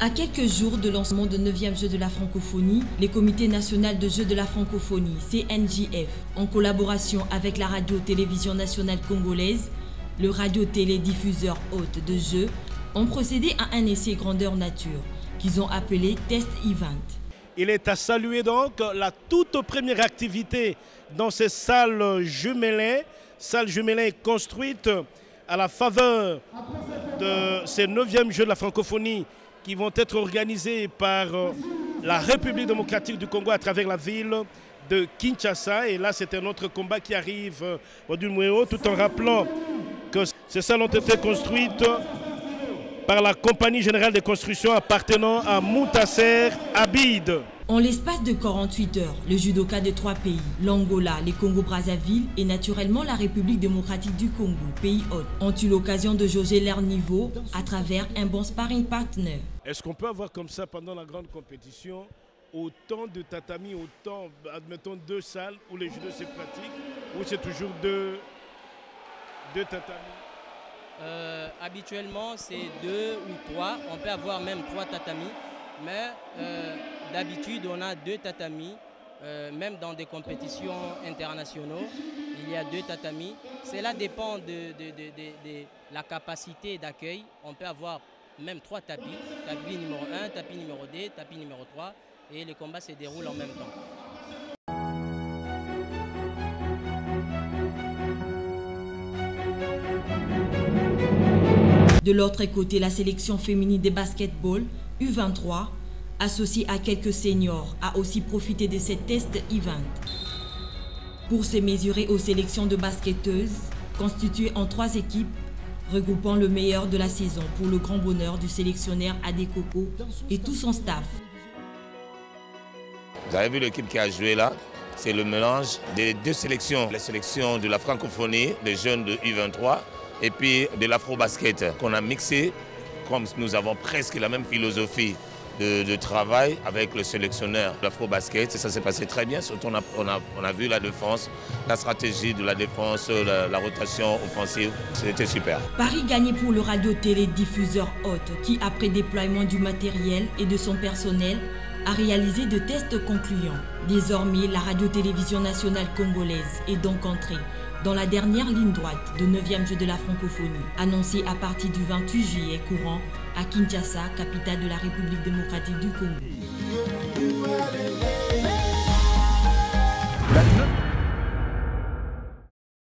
À quelques jours de lancement de 9e Jeux de la francophonie, les comités nationaux de Jeux de la francophonie, CNJF, en collaboration avec la radio-télévision nationale congolaise, le radio-télédiffuseur hôte de Jeux, ont procédé à un essai grandeur nature qu'ils ont appelé Test Event. Il est à saluer donc la toute première activité dans ces salles jumelées construites à la faveur de ces 9e Jeux de la francophonie qui vont être organisés par la République démocratique du Congo à travers la ville de Kinshasa. Et là, c'est un autre combat qui arrive au Dumouéo, tout en rappelant que ces salles ont été construites par la Compagnie Générale des Constructions appartenant à Moutaser Abid. En l'espace de 48 heures, le judoka de 3 pays, l'Angola, les Congo-Brazzaville et naturellement la République démocratique du Congo, pays hôte, ont eu l'occasion de jauger leur niveau à travers un bon sparring partner. Est-ce qu'on peut avoir comme ça pendant la grande compétition autant de tatamis, autant, admettons, 2 salles où les judo se pratiquent, ou c'est toujours deux tatamis? Habituellement, c'est 2 ou 3. On peut avoir même 3 tatamis. Mais d'habitude, on a 2 tatamis. Même dans des compétitions internationales, il y a 2 tatamis. Cela dépend de la capacité d'accueil. On peut avoir même 3 tapis. Tapis numéro 1, tapis numéro 2, tapis numéro 3. Et les combats se déroulent en même temps. De l'autre côté, la sélection féminine de basketball, U23, associée à quelques seniors, a aussi profité de cette test event pour se mesurer aux sélections de basketteuses constituées en 3 équipes regroupant le meilleur de la saison pour le grand bonheur du sélectionneur Adekoko et tout son staff. Vous avez vu l'équipe qui a joué là? C'est le mélange des 2 sélections. La sélection de la francophonie, des jeunes de U23, et puis de l'afro-basket qu'on a mixé, comme nous avons presque la même philosophie de travail avec le sélectionneur de l'afro-basket. Ça s'est passé très bien, surtout on a vu la défense, la stratégie de la défense, la rotation offensive, c'était super. Paris gagné pour le radio-télédiffuseur hôte qui, après déploiement du matériel et de son personnel, a réalisé de tests concluants. Désormais, la radio-télévision nationale congolaise est donc entrée dans la dernière ligne droite de 9e Jeux de la francophonie, annoncé à partir du 28 juillet courant à Kinshasa, capitale de la République démocratique du Congo.